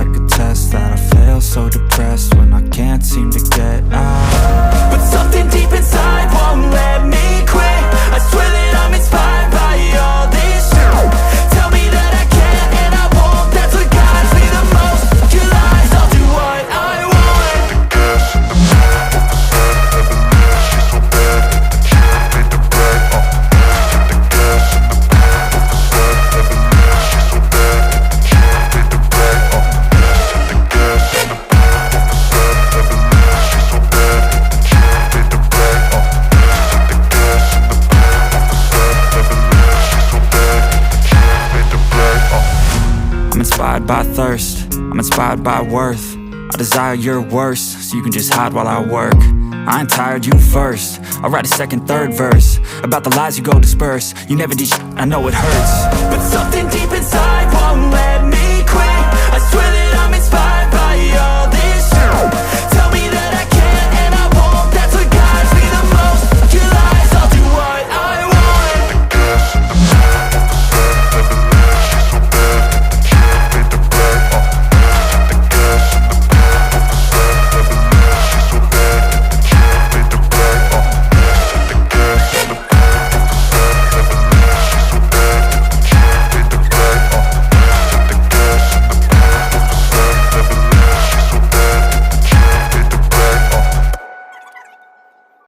like a test that I fail, so depressed when I can't seem to get out. But something deep inside won't let me quit. I swear that I'm inspired by all this shit. Tell me that I can't and I won't. That's what guides me the most. Your lies, I'll do what I want. I'm inspired by thirst, I'm inspired by worth. I desire your worst, so you can just hide while I work. I ain't tired, you first. I'll write a second, third verse about the lies you go disperse. You never did shit, I know it hurts. But something deep